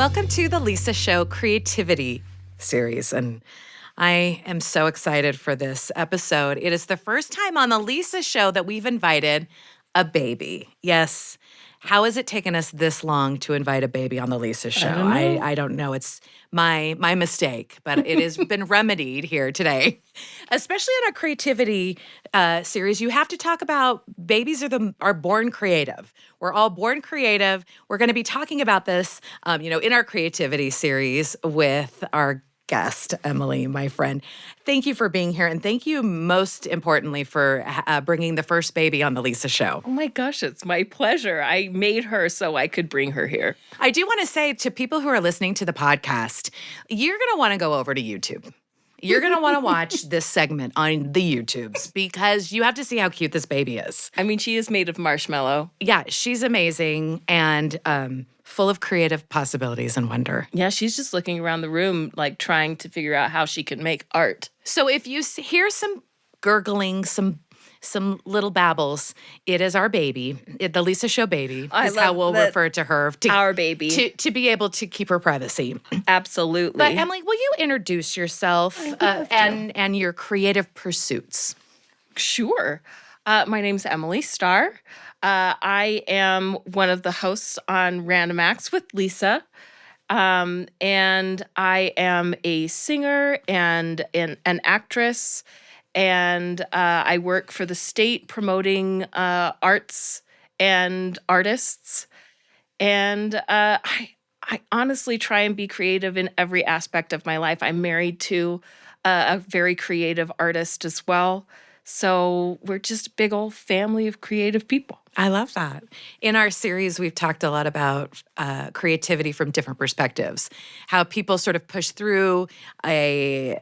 Welcome to the Lisa Show Creativity series, and I am so excited for this episode. It is the first time on the Lisa Show that we've invited a baby. Yes. How has it taken us this long to invite a baby on the Lisa Show? I don't know. It's my mistake, but it has been remedied here today. Especially in our creativity series, you have to talk about babies are born creative. We're all born creative. We're going to be talking about this, in our creativity series with our guest, Emilie, my friend. Thank you for being here. And thank you most importantly for bringing the first baby on the Lisa Show. Oh my gosh, it's my pleasure. I made her so I could bring her here. I do want to say to people who are listening to the podcast, you're going to want to go over to YouTube. You're going to want to watch this segment on the YouTubes because you have to see how cute this baby is. I mean, she is made of marshmallow. Yeah, she's amazing and full of creative possibilities and wonder. Yeah, she's just looking around the room, like trying to figure out how she can make art. So if you hear some gurgling, some little babbles, it is our baby. The Lisa Show baby is how we'll refer to her. Our baby. To be able to keep her privacy. Absolutely. But Emilie, will you introduce yourself and your creative pursuits? Sure. My name's Emilie Starr. I am one of the hosts on Random Acts with Lisa. And I am a singer and an actress. And I work for the state promoting arts and artists. And I honestly try and be creative in every aspect of my life. I'm married to a very creative artist as well. So we're just a big old family of creative people. I love that. In our series, we've talked a lot about creativity from different perspectives, how people sort of push through an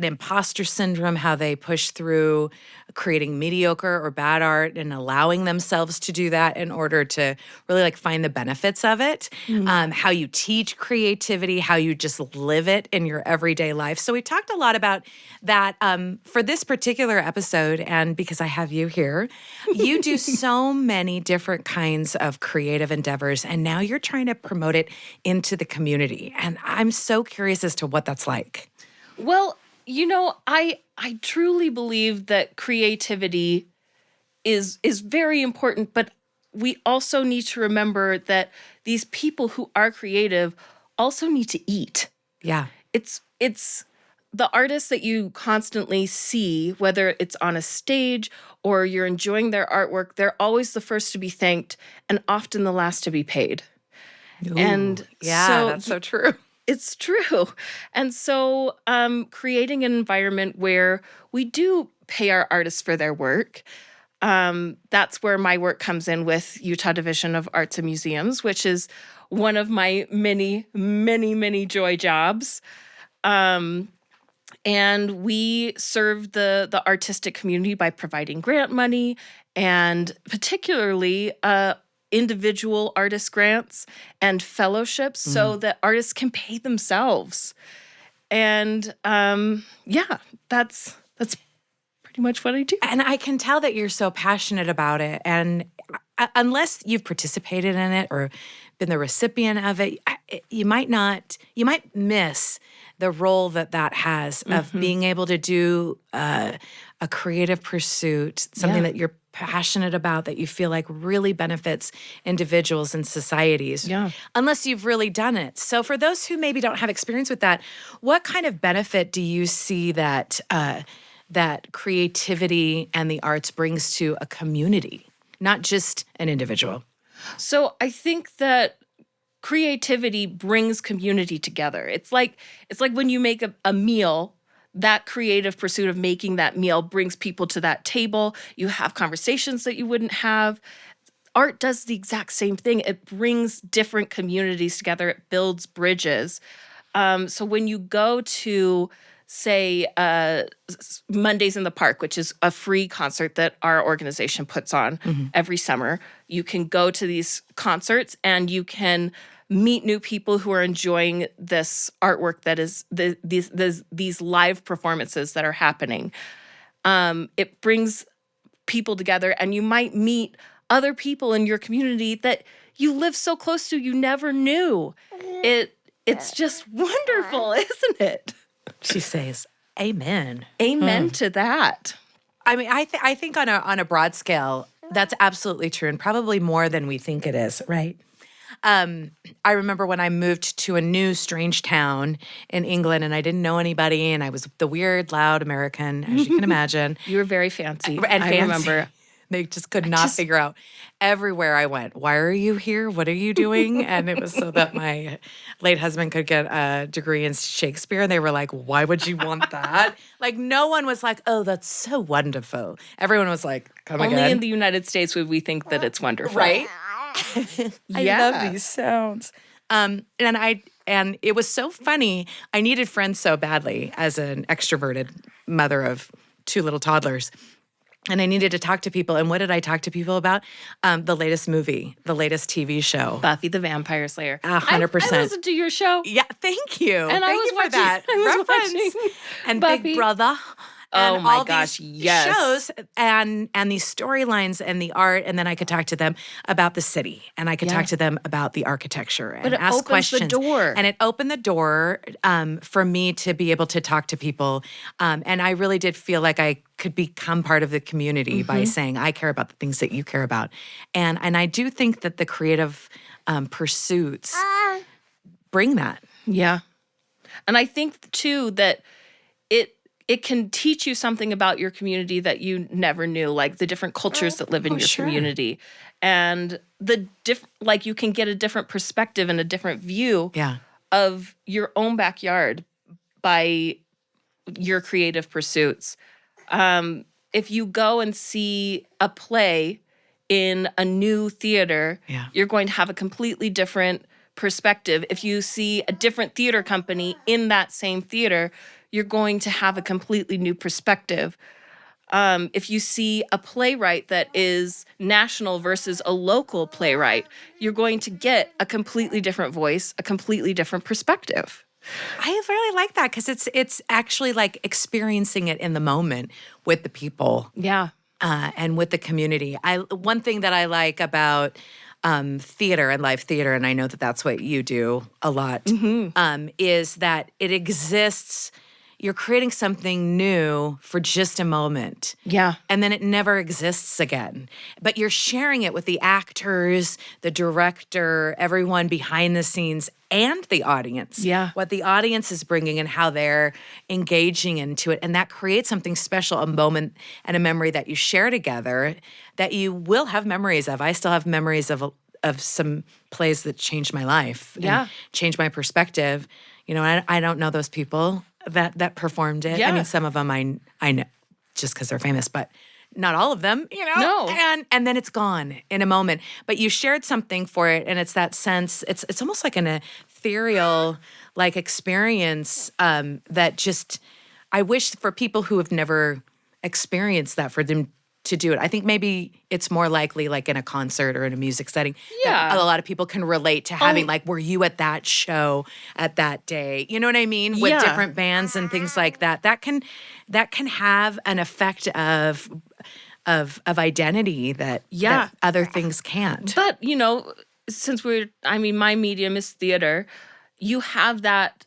imposter syndrome, how they push through creating mediocre or bad art and allowing themselves to do that in order to really find the benefits of it, how you teach creativity, how you just live it in your everyday life. So we talked a lot about that for this particular episode, and because I have you here, you do so many different kinds of creative endeavors, and now you're trying to promote it into the community. And I'm so curious as to what that's like. Well, I truly believe that creativity is very important, but we also need to remember that these people who are creative also need to eat. Yeah. It's the artists that you constantly see, whether it's on a stage or you're enjoying their artwork, they're always the first to be thanked and often the last to be paid. Ooh, and that's so true. It's true. And so creating an environment where we do pay our artists for their work, that's where my work comes in with Utah Division of Arts and Museums, which is one of my many, many, many joy jobs. And we serve the artistic community by providing grant money and particularly individual artist grants and fellowships so that artists can pay themselves. And that's pretty much what I do. And I can tell that you're so passionate about it. And unless you've participated in it or been the recipient of it, you might miss the role that has of being able to do a creative pursuit, something that you're passionate about, that you feel like really benefits individuals and societies, unless you've really done it. So for those who maybe don't have experience with that, what kind of benefit do you see that that creativity and the arts brings to a community, not just an individual? So I think that creativity brings community together. It's like when you make a meal, that creative pursuit of making that meal brings people to that table. You have conversations that you wouldn't have. Art does the exact same thing. It brings different communities together. It builds bridges. So when you go to, say, Mondays in the Park, which is a free concert that our organization puts on every summer, you can go to these concerts and you can meet new people who are enjoying this artwork that is these live performances that are happening. It brings people together, and you might meet other people in your community that you live so close to, you never knew. It's just wonderful, isn't it? She says, amen. Amen to that. I mean, I think on a broad scale, that's absolutely true, and probably more than we think it is, right? I remember when I moved to a new strange town in England, and I didn't know anybody, and I was the weird, loud American, as you can imagine. You were very fancy. And I fancy. remember. They just could not figure out everywhere I went. Why are you here? What are you doing? And it was so that my late husband could get a degree in Shakespeare. And they were like, why would you want that? Like, no one was like, oh, that's so wonderful. Everyone was like, come Only again. in the United States would we think that it's wonderful. Right? I Yeah. love these sounds. And it was so funny. I needed friends so badly as an extroverted mother of 2 little toddlers. And I needed to talk to people. And what did I talk to people about? The latest movie, the latest TV show. Buffy the Vampire Slayer. 100%. I listened to your show. Yeah, thank you. And thank you for that reference. And Buffy. Big Brother. Oh And my all gosh, these yes. shows and these storylines and the art, and then I could talk to them about the city, and I could talk to them about the architecture and But it ask opens questions. the door. And it opened the door for me to be able to talk to people, and I really did feel like I could become part of the community by saying I care about the things that you care about, and I do think that the creative pursuits bring that. Yeah. And I think too that it can teach you something about your community that you never knew, like the different cultures that live in your community. And like you can get a different perspective and a different view of your own backyard by your creative pursuits. If you go and see a play in a new theater, you're going to have a completely different perspective. If you see a different theater company in that same theater, you're going to have a completely new perspective. If you see a playwright that is national versus a local playwright, you're going to get a completely different voice, a completely different perspective. I really like that because it's actually like experiencing it in the moment with the people. Yeah. And with the community. One thing that I like about theater and live theater, and I know that that's what you do a lot, is that it exists. You're creating something new for just a moment. Yeah. And then it never exists again. But you're sharing it with the actors, the director, everyone behind the scenes, and the audience. Yeah. What the audience is bringing and how they're engaging into it. And that creates something special, a moment and a memory that you share together that you will have memories of. I still have memories of some plays that changed my life. Yeah. And changed my perspective. You know, I don't know those people that performed it. Yeah. I mean, some of them I know just because they're famous, but not all of them, you know? No. And then it's gone in a moment. But you shared something for it, and it's that sense, it's almost like an ethereal like experience that just, I wish for people who have never experienced that, for them to do it. I think maybe it's more likely like in a concert or in a music setting. Yeah. That a lot of people can relate to having like, were you at that show at that day? You know what I mean? With different bands and things like that. That can have an effect of identity that other things can't. But, you know, since my medium is theater, you have that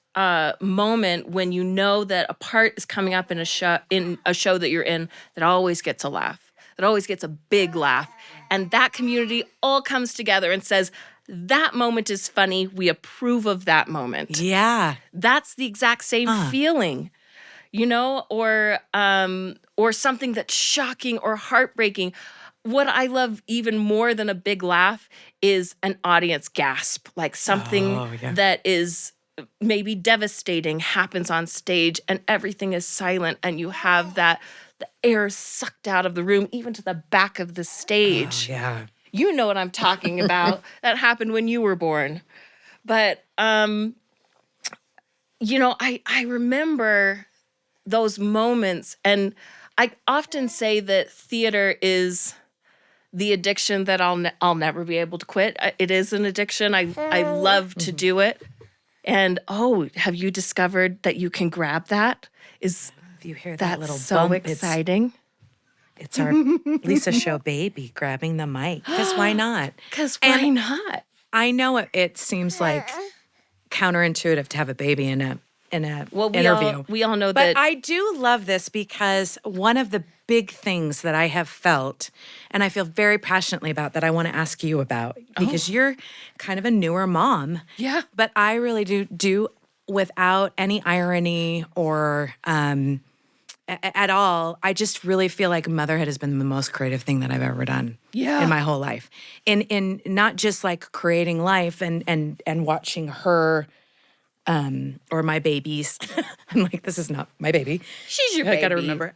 moment when you know that a part is coming up in a show that you're in that always gets a laugh, that always gets a big laugh. And that community all comes together and says, that moment is funny. We approve of that moment. Yeah. That's the exact same feeling, you know, or something that's shocking or heartbreaking. What I love even more than a big laugh is an audience gasp, like something that is maybe devastating happens on stage and everything is silent and you have the air sucked out of the room, even to the back of the stage. Yeah. You know what I'm talking about. That happened when you were born. But, you know, I remember those moments, and I often say that theater is the addiction that I'll never be able to quit. It is an addiction. I love to do it. And have you discovered that you can grab that? If you hear that little so bump, exciting. It's our Lisa Show baby grabbing the mic. Because why not? Because why not? I know it seems like counterintuitive to have a baby in a Well, interview. we all know But that. I do love this because one of the big things that I have felt, and I feel very passionately about, that I want to ask you about, because you're kind of a newer mom. Yeah. But I really do without any irony or at all. I just really feel like motherhood has been the most creative thing that I've ever done in my whole life. In not just like creating life and watching her or my babies. I'm like, this is not my baby. She's your I baby. gotta remember.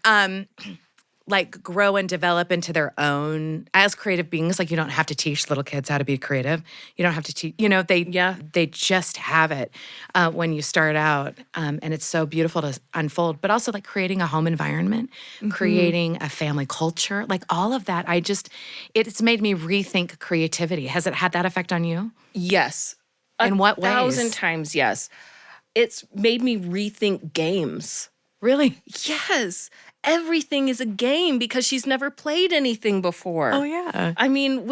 Like grow and develop into their own as creative beings. Like you don't have to teach little kids how to be creative. You don't have to teach, they just have it when you start out. And it's so beautiful to unfold, but also like creating a home environment, creating a family culture, like all of that. It's made me rethink creativity. Has it had that effect on you? Yes. In what ways? 1,000 times, yes. It's made me rethink games. Really? Yes. Everything is a game because she's never played anything before. Oh, yeah. I mean,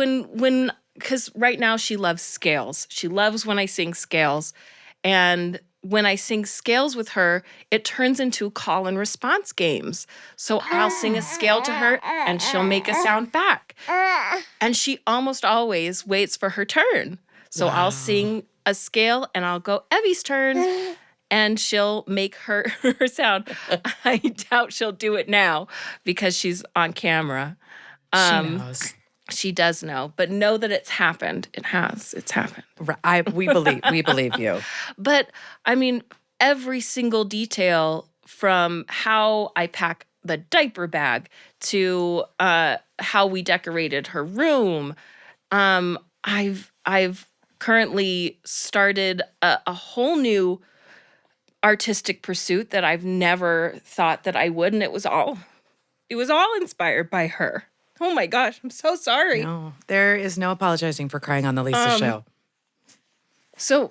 because right now she loves scales. She loves when I sing scales. And when I sing scales with her, it turns into call and response games. So I'll sing a scale to her and she'll make a sound back. And she almost always waits for her turn. So I'll sing a scale and I'll go, Evie's turn. And she'll make her sound. I doubt she'll do it now because she's on camera. She knows. She does know, but know that it's happened. It has. It's happened. We believe you. But I mean, every single detail from how I pack the diaper bag to how we decorated her room. I've currently started a whole new artistic pursuit that I've never thought that I would, and it was all inspired by her. Oh my gosh, I'm so sorry. No, there is no apologizing for crying on the Lisa Show. So,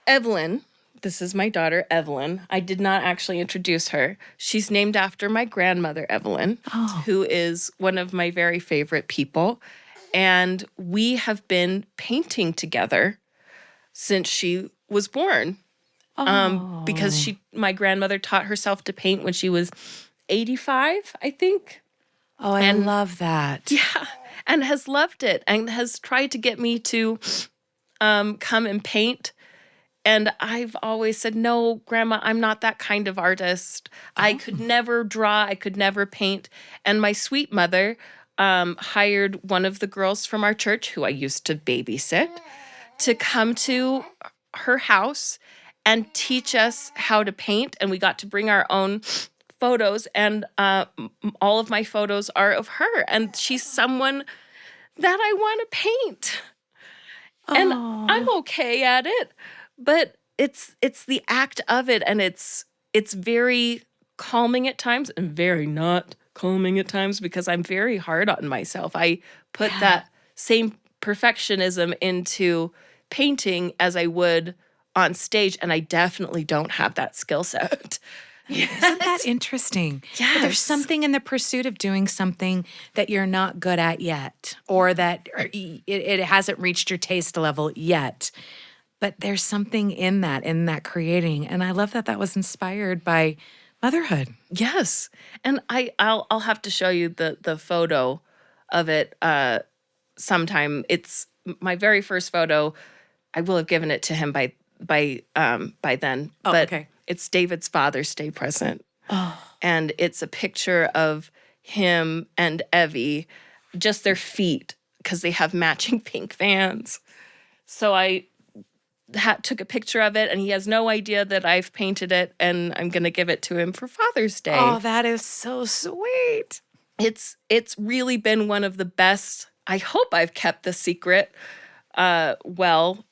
Evelyn, this is my daughter, Evelyn. I did not actually introduce her. She's named after my grandmother, Evelyn, who is one of my very favorite people. And we have been painting together since she was born. Because my grandmother taught herself to paint when she was 85, I think. Oh, I love that. Yeah, and has loved it and has tried to get me to come and paint. And I've always said, no, Grandma, I'm not that kind of artist. I could never draw. I could never paint. And my sweet mother hired one of the girls from our church, who I used to babysit, to come to her house and teach us how to paint. And we got to bring our own photos. And all of my photos are of her. And she's someone that I want to paint. And I'm okay at it. But it's the act of it. And it's very calming at times and very not calming at times because I'm very hard on myself. I put that same perfectionism into painting as I would on stage, and I definitely don't have that skill set. Isn't that interesting? Yes. But there's something in the pursuit of doing something that you're not good at yet, or that it hasn't reached your taste level yet. But there's something in that creating, and I love that was inspired by motherhood. Yes, and I'll have to show you the photo of it sometime. It's my very first photo. I will have given it to him by then. Oh, but okay. It's David's Father's Day present. Oh. And it's a picture of him and Evie, just their feet, because they have matching pink Vans. So I took a picture of it, and he has no idea that I've painted it, and I'm going to give it to him for Father's Day. Oh, that is so sweet. It's really been one of the best. I hope I've kept the secret well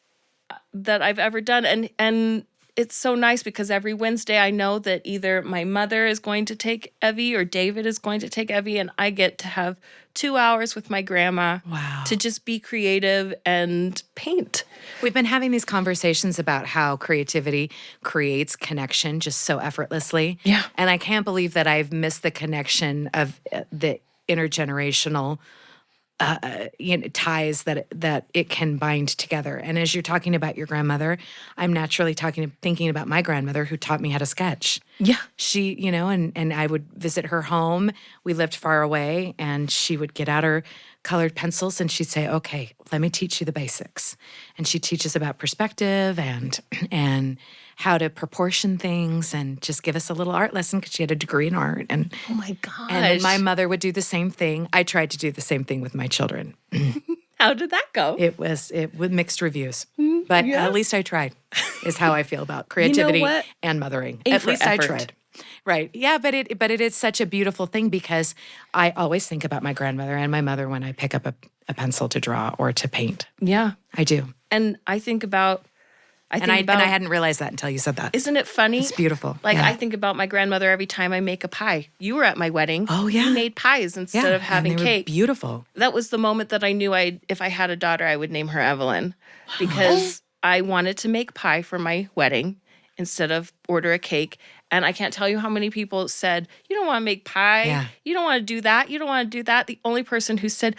that I've ever done. And it's so nice because every Wednesday I know that either my mother is going to take Evie or David is going to take Evie, and I get to have 2 hours with my grandma to just be creative and paint. We've been having these conversations about how creativity creates connection just so effortlessly. Yeah. And I can't believe that I've missed the connection of the intergenerational ties that it can bind together. And as you're talking about your grandmother, I'm naturally thinking about my grandmother who taught me how to sketch. Yeah. She, and I would visit her home. We lived far away, and she would get out her colored pencils and she'd say, "Okay, let me teach you the basics." And she teaches about perspective and how to proportion things and just give us a little art lesson because she had a degree in art. And Oh my gosh. and then my mother would do the same thing. I tried to do the same thing with my children. How did that go? It with mixed reviews, but yeah. at least I tried. Is how I feel about creativity what? and mothering. A At for least effort. I tried. Right. Yeah, but it is such a beautiful thing because I always think about my grandmother and my mother when I pick up a pencil to draw or to paint. Yeah. I do. And I think about And I hadn't realized that until you said that. Isn't it funny? It's beautiful. Like, Yeah. I think about my grandmother every time I make a pie. You were at my wedding. Oh, yeah. You made pies instead of having and they cake. were beautiful. That was the moment that I knew if I had a daughter, I would name her Evelyn because I wanted to make pie for my wedding instead of order a cake. And I can't tell you how many people said, "You don't want to make pie. Yeah. You don't want to do that. You don't want to do that." The only person who said,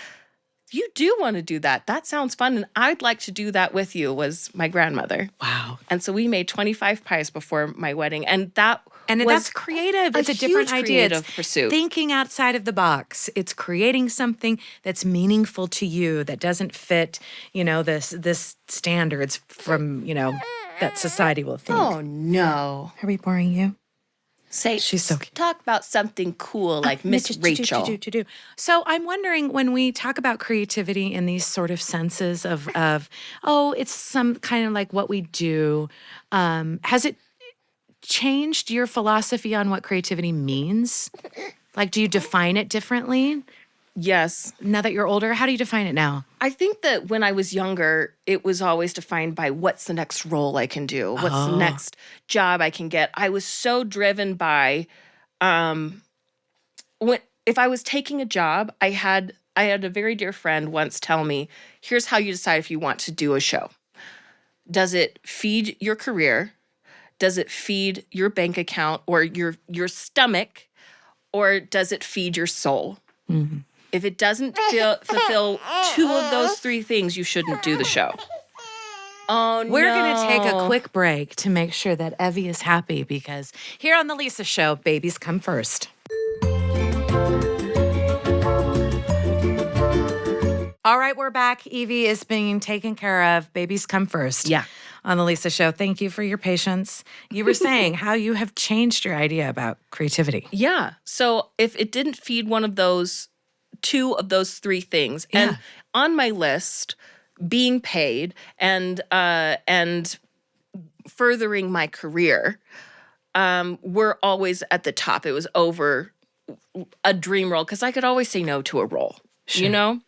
"You do want to do that. That sounds fun. And I'd like to do that with you," was my grandmother. Wow. And so we made 25 pies before my wedding. And that And was that's creative. It's a huge different idea. creative It's pursuit. thinking outside of the box. It's creating something that's meaningful to you that doesn't fit, this standards from, that society will think. Oh, no. Are we boring you? Say, She's so cute. talk about something cool like Miss Rachel. So I'm wondering when we talk about creativity in these sort of senses of it's some kind of like what we do, has it changed your philosophy on what creativity means? Like, do you define it differently Yes. now that you're older? How do you define it now? I think that when I was younger, it was always defined by what's the next role I can do? What's the next job I can get? I was so driven by if I was taking a job, I had a very dear friend once tell me, "Here's how you decide if you want to do a show. Does it feed your career? Does it feed your bank account or your stomach? Or does it feed your soul?" Mm-hmm. If it doesn't fulfill two of those three things, you shouldn't do the show. Oh, no. We're going to take a quick break to make sure that Evie is happy because here on The Lisa Show, babies come first. All right, we're back. Evie is being taken care of. Babies come first. Yeah. On The Lisa Show. Thank you for your patience. You were saying how you have changed your idea about creativity. Yeah. So if it didn't feed two of those three things, Yeah. and on my list, being paid and furthering my career were always at the top. It was over a dream role because I could always say no to a role, Sure.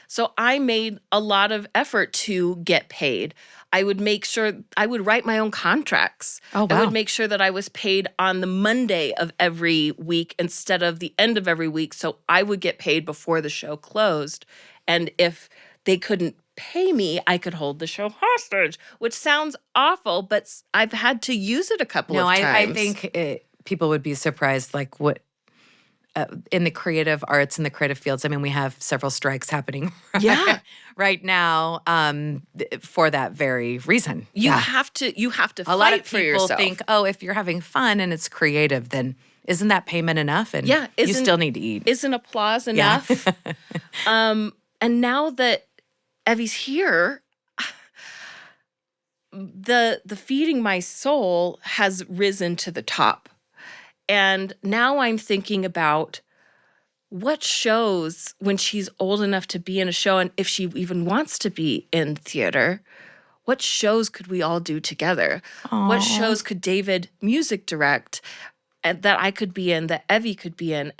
So I made a lot of effort to get paid. I would make sure I would write my own contracts. Oh, wow. I would make sure that I was paid on the Monday of every week instead of the end of every week. So I would get paid before the show closed. And if they couldn't pay me, I could hold the show hostage, which sounds awful, but I've had to use it a couple of times. I think people would be surprised, like what in the creative arts and the creative fields. I mean, we have several strikes happening Yeah. right now for that very reason. You have to A lot of fight for people yourself. think, if you're having fun and it's creative, then isn't that payment enough? And Yeah, you still need to eat. Isn't applause Yeah. enough? And now that Evie's here, the feeding my soul has risen to the top. And now I'm thinking about what shows when she's old enough to be in a show, and if she even wants to be in theater, what shows could we all do together? What shows could David music direct and that I could be in, that Evie could be in?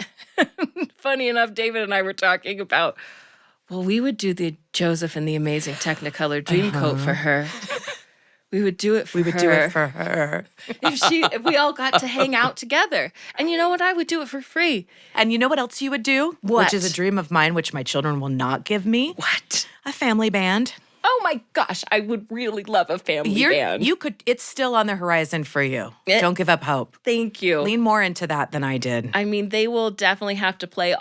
Funny enough, David and I were talking about, well, we would do the Joseph and the Amazing Technicolor Dreamcoat for her. We would do it for her. We would do it for her. If we all got to hang out together. And you know what? I would do it for free. And you know what else you would do? What? Which is a dream of mine, which my children will not give me. What? A family band. Oh my gosh, I would really love a family band. It's still on the horizon for you. Don't give up hope. Thank you. Lean more into that than I did. I mean, they will definitely have to play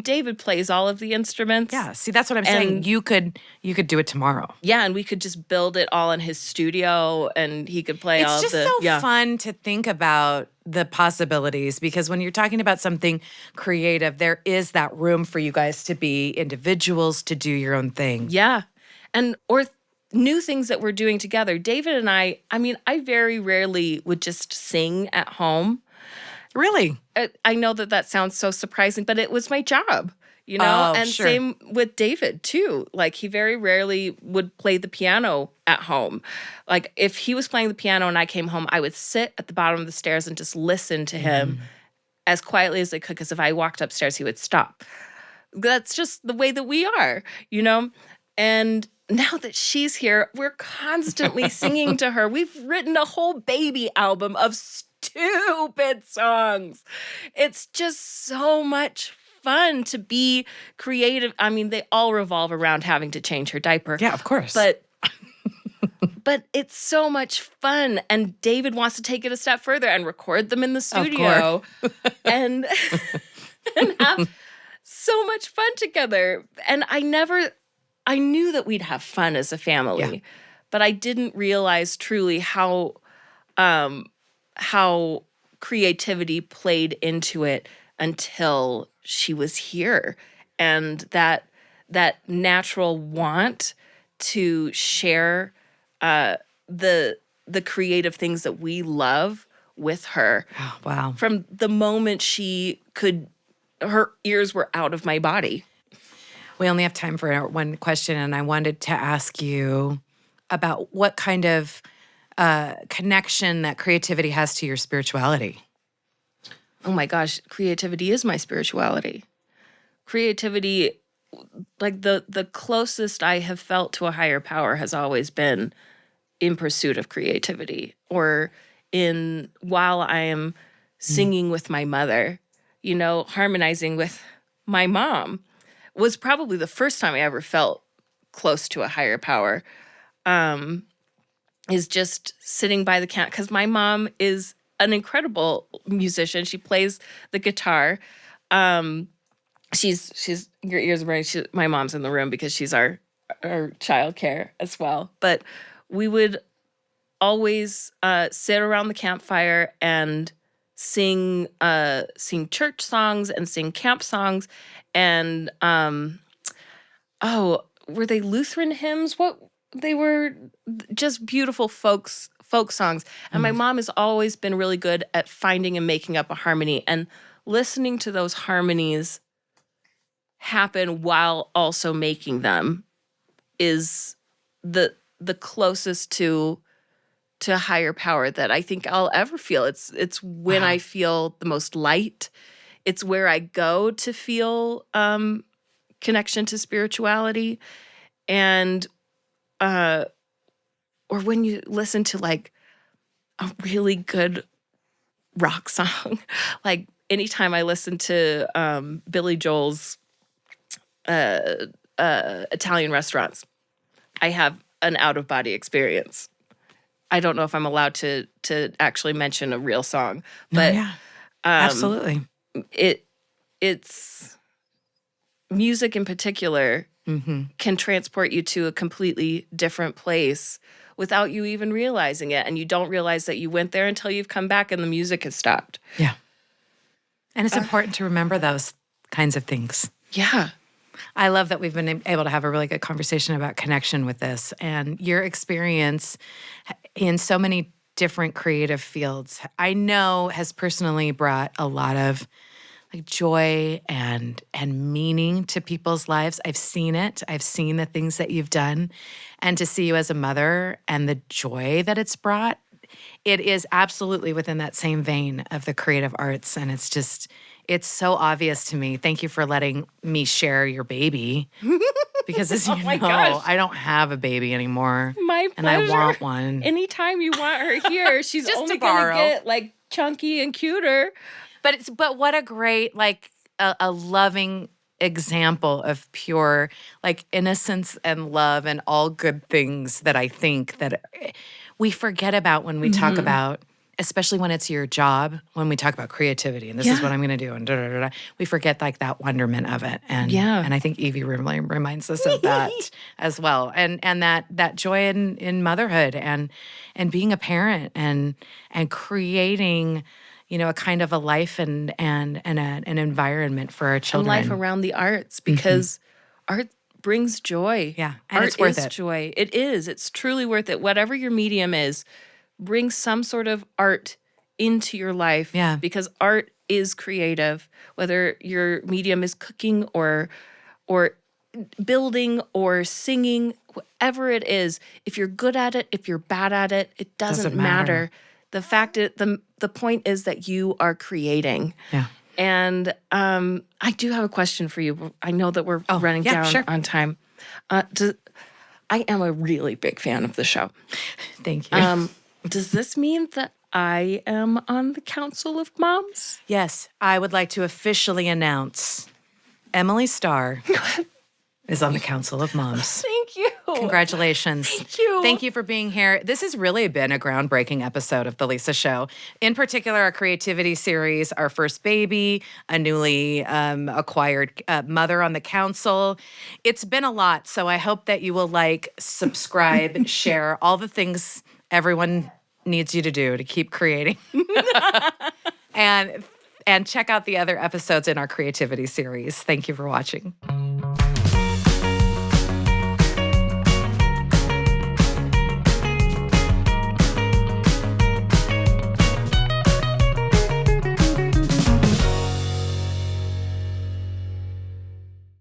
David plays all of the instruments. Yeah, see, that's what I'm saying. You could do it tomorrow. Yeah, and we could just build it all in his studio, and he could play all the... It's just so fun to think about the possibilities, because when you're talking about something creative, there is that room for you guys to be individuals, to do your own thing. Yeah, or new things that we're doing together. David and I very rarely would just sing at home. Really? I know that sounds so surprising, but it was my job, Oh, and sure. same with David too. Like, he very rarely would play the piano at home. Like, if he was playing the piano and I came home, I would sit at the bottom of the stairs and just listen to him as quietly as I could, because if I walked upstairs, he would stop. That's just the way that we are, And now that she's here, we're constantly singing to her. We've written a whole baby album of stupid songs. It's just so much fun to be creative. I mean, they all revolve around having to change her diaper. Yeah, of course. But it's so much fun. And David wants to take it a step further and record them in the studio and have so much fun together. And I knew that we'd have fun as a family, but I didn't realize truly how creativity played into it until she was here. And that natural want to share the creative things that we love with her. Oh, wow. From the moment her ears were out of my body. We only have time for one question, and I wanted to ask you about what kind of connection that creativity has to your spirituality. Oh my gosh, creativity is my spirituality. Creativity, like the closest I have felt to a higher power has always been in pursuit of creativity, or while I am singing with my mother, harmonizing with my mom was probably the first time I ever felt close to a higher power. Is just sitting by the piano, because my mom is an incredible musician. She plays the guitar. She's your ears are burning. My mom's in the room because she's our childcare as well. But we would always sit around the campfire and sing church songs and sing camp songs, and were they Lutheran hymns? What they were, just beautiful folk songs. And my mom has always been really good at finding and making up a harmony, and listening to those harmonies happen while also making them is the closest to higher power that I think I'll ever feel. It's when I feel the most light. It's where I go to feel connection to spirituality. And or when you listen to like a really good rock song. Like, anytime I listen to Billy Joel's Italian Restaurants, I have an out-of-body experience. I don't know if I'm allowed to actually mention a real song, but absolutely. It's music in particular can transport you to a completely different place without you even realizing it. And you don't realize that you went there until you've come back and the music has stopped. Yeah. And it's important to remember those kinds of things. Yeah. I love that we've been able to have a really good conversation about connection with this, and your experience in so many different creative fields, I know has personally brought a lot of like joy and meaning to people's lives. I've seen it. I've seen the things that you've done, and to see you as a mother and the joy that it's brought, it is absolutely within that same vein of the creative arts. And it's so obvious to me. Thank you for letting me share your baby. Because as you know, gosh. I don't have a baby anymore. My pleasure. And I want one. Anytime you want her here, she's Just only to borrow. gonna get like chunky and cuter. But what a great, like a loving example of pure like innocence and love and all good things that I think that we forget about when we talk about, especially when it's your job, when we talk about creativity and this is what Yeah. I'm going to do and da, da, da, da, we forget like that wonderment of it. And Yeah. and I think Evie really reminds us of that as well. And that joy in motherhood and being a parent and creating, you know, a kind of a life and an environment for our And children. life around the arts, because art brings joy. Yeah, and art it's worth is it. joy. It is. It's truly worth it. Whatever your medium is, bring some sort of art into your life. Yeah. Because art is creative. Whether your medium is cooking or building or singing, whatever it is, if you're good at it, if you're bad at it, it doesn't Doesn't matter. matter. The fact is, the point is that you are creating. Yeah. And I do have a question for you. I know that we're running yeah, down sure. on time. I am a really big fan of the show. Thank you. Does this mean that I am on the Council of Moms? Yes, I would like to officially announce Emilie Starr is on the Council of Moms. Thank you. Congratulations. Thank you. Thank you for being here. This has really been a groundbreaking episode of The Lisa Show. In particular, our creativity series, our first baby, a newly acquired mother on the council. It's been a lot, so I hope that you will like, subscribe, share, all the things everyone needs you to do to keep creating. and check out the other episodes in our creativity series. Thank you for watching.